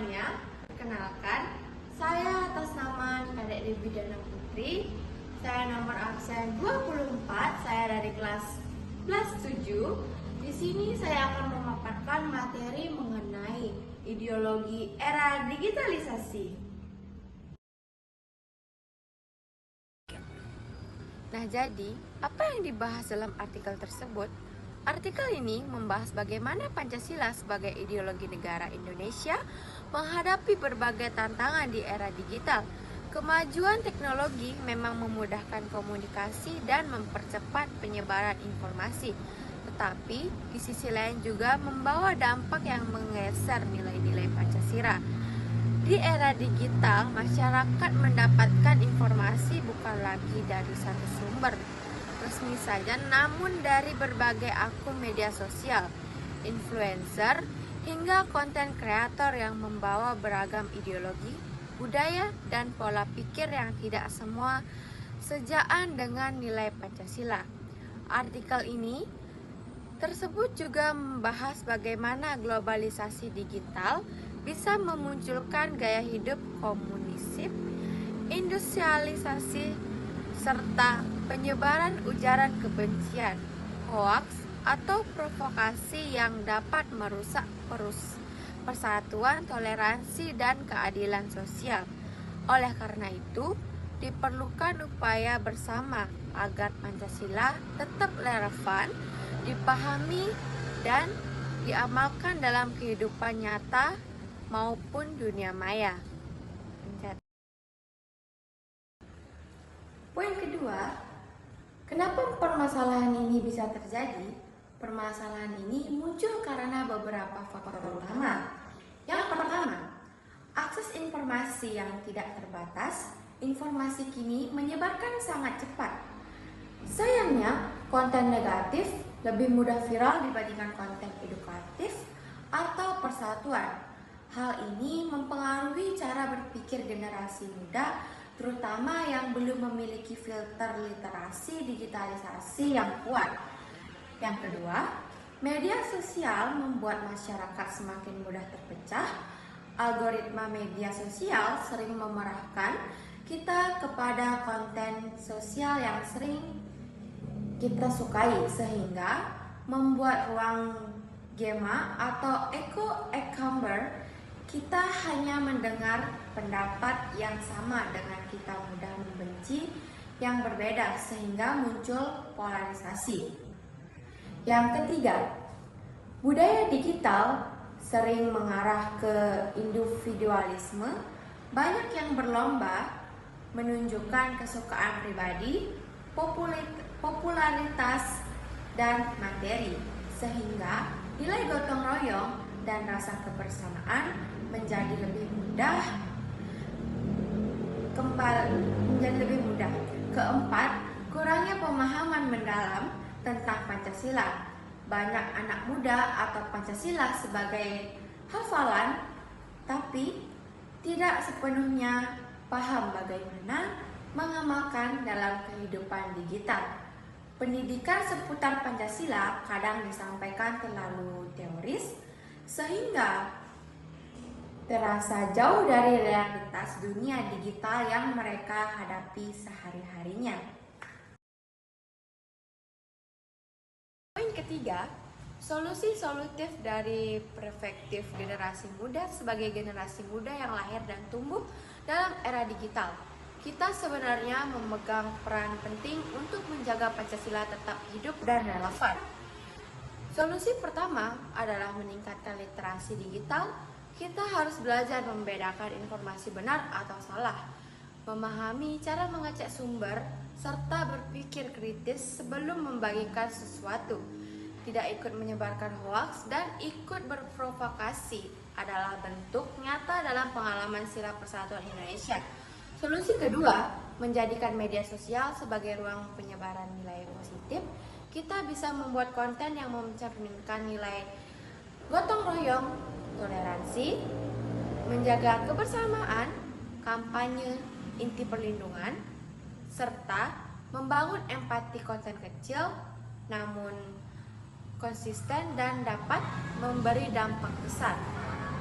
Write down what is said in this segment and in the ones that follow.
semuanya, perkenalkan, saya atas nama Kadek Devi Dana Putri. Saya nomor absen 24, saya dari kelas 7. Di sini saya akan memaparkan materi mengenai ideologi era digitalisasi. Nah, jadi apa yang dibahas dalam artikel tersebut? Artikel ini membahas bagaimana Pancasila sebagai ideologi negara Indonesia menghadapi berbagai tantangan di era digital. Kemajuan teknologi memang memudahkan komunikasi dan mempercepat penyebaran informasi, tetapi di sisi lain juga membawa dampak yang menggeser nilai-nilai Pancasila. Di era digital, masyarakat mendapatkan informasi bukan lagi dari satu sumber resmi saja, namun dari berbagai akun media sosial, influencer, hingga konten kreator yang membawa beragam ideologi, budaya, dan pola pikir yang tidak semua sejaan dengan nilai Pancasila. Artikel ini tersebut juga membahas bagaimana globalisasi digital bisa memunculkan gaya hidup komunisip, industrialisasi, serta penyebaran ujaran kebencian, hoaks, atau provokasi yang dapat merusak persatuan, toleransi, dan keadilan sosial. Oleh karena itu, diperlukan upaya bersama agar Pancasila tetap relevan, dipahami, dan diamalkan dalam kehidupan nyata maupun dunia maya. Poin kedua, kenapa permasalahan ini bisa terjadi? Permasalahan ini muncul karena beberapa faktor utama. Yang pertama, akses informasi yang tidak terbatas. Informasi kini menyebarkan sangat cepat. Sayangnya, konten negatif lebih mudah viral dibandingkan konten edukatif atau persatuan. Hal ini mempengaruhi cara berpikir generasi muda, terutama yang belum memiliki filter literasi digitalisasi yang kuat. Yang kedua, media sosial membuat masyarakat semakin mudah terpecah. Algoritma media sosial sering memerahkan kita kepada konten sosial yang sering kita sukai, sehingga membuat ruang gema atau echo chamber kita hanya mendengar pendapat yang sama dengan kita mudah membenci yang berbeda, sehingga muncul polarisasi. Yang ketiga, budaya digital sering mengarah ke individualisme. Banyak yang berlomba menunjukkan kesukaan pribadi, popularitas, dan materi, sehingga nilai gotong royong dan rasa kebersamaan menjadi lebih mudah. Keempat, kurangnya pemahaman mendalam tentang Pancasila. Banyak anak muda atau Pancasila sebagai hafalan, tapi tidak sepenuhnya paham bagaimana mengamalkan dalam kehidupan digital. Pendidikan seputar Pancasila kadang disampaikan terlalu teoris, sehingga terasa jauh dari realitas dunia digital yang mereka hadapi sehari-harinya. Poin ketiga, solusi solutif dari perspektif generasi muda sebagai generasi muda yang lahir dan tumbuh dalam era digital. Kita sebenarnya memegang peran penting untuk menjaga Pancasila tetap hidup dan relevan. Solusi pertama adalah meningkatkan literasi digital. Kita harus belajar membedakan informasi benar atau salah, memahami cara mengecek sumber, serta berpikir kritis sebelum membagikan sesuatu. Tidak ikut menyebarkan hoaks dan ikut berprovokasi adalah bentuk nyata dalam pengalaman sila persatuan Indonesia. Solusi kedua, menjadikan media sosial sebagai ruang penyebaran nilai positif. Kita bisa membuat konten yang mencerminkan nilai gotong royong, toleransi, menjaga kebersamaan, kampanye inti perlindungan, serta membangun empati. Konten kecil namun konsisten dan dapat memberi dampak besar.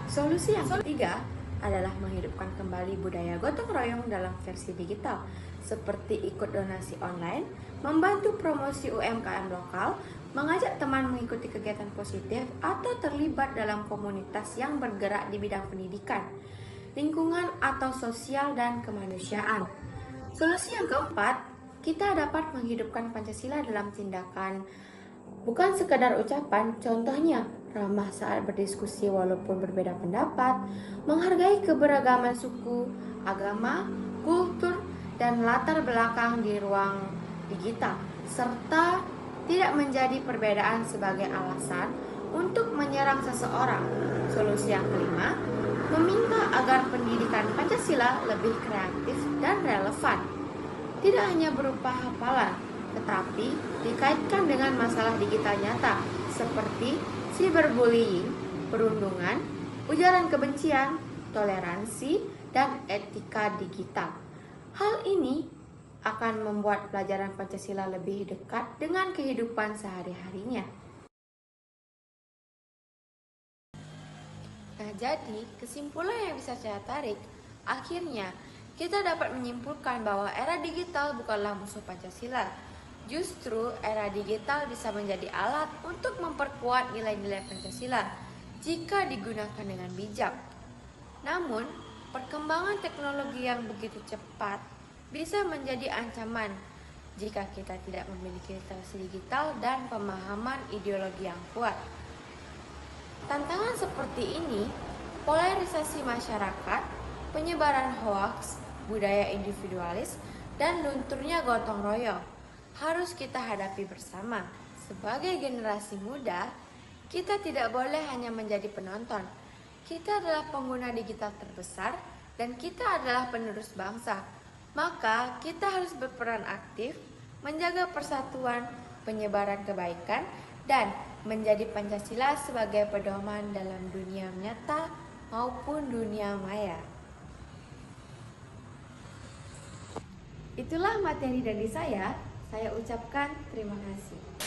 Solusi yang ketiga adalah menghidupkan kembali budaya gotong royong dalam versi digital, seperti ikut donasi online, membantu promosi UMKM lokal, mengajak teman mengikuti kegiatan positif, atau terlibat dalam komunitas yang bergerak di bidang pendidikan, lingkungan, atau sosial dan kemanusiaan. Solusi yang keempat, kita dapat menghidupkan Pancasila dalam tindakan, bukan sekadar ucapan. Contohnya, ramah saat berdiskusi walaupun berbeda pendapat, menghargai keberagaman suku, agama, kultur, dan latar belakang di ruang digital, serta tidak menjadi perbedaan sebagai alasan untuk menyerang seseorang. Solusi yang kelima, meminta agar pendidikan Pancasila lebih kreatif dan relevan, tidak hanya berupa hafalan, tetapi dikaitkan dengan masalah digital nyata seperti cyberbullying, perundungan, ujaran kebencian, toleransi, dan etika digital. Hal ini akan membuat pelajaran Pancasila lebih dekat dengan kehidupan sehari-harinya. Nah, jadi kesimpulan yang bisa saya tarik, akhirnya kita dapat menyimpulkan bahwa era digital bukanlah musuh Pancasila. Justru era digital bisa menjadi alat untuk memperkuat nilai-nilai Pancasila jika digunakan dengan bijak. Namun, perkembangan teknologi yang begitu cepat bisa menjadi ancaman jika kita tidak memiliki literasi digital dan pemahaman ideologi yang kuat. Tantangan seperti ini, polarisasi masyarakat, penyebaran hoaks, budaya individualis, dan lunturnya gotong royong harus kita hadapi bersama. Sebagai generasi muda, kita tidak boleh hanya menjadi penonton. Kita adalah pengguna digital terbesar dan kita adalah penerus bangsa. Maka kita harus berperan aktif, menjaga persatuan, penyebaran kebaikan, dan menjadi Pancasila sebagai pedoman dalam dunia nyata maupun dunia maya. Itulah materi dari saya ucapkan terima kasih.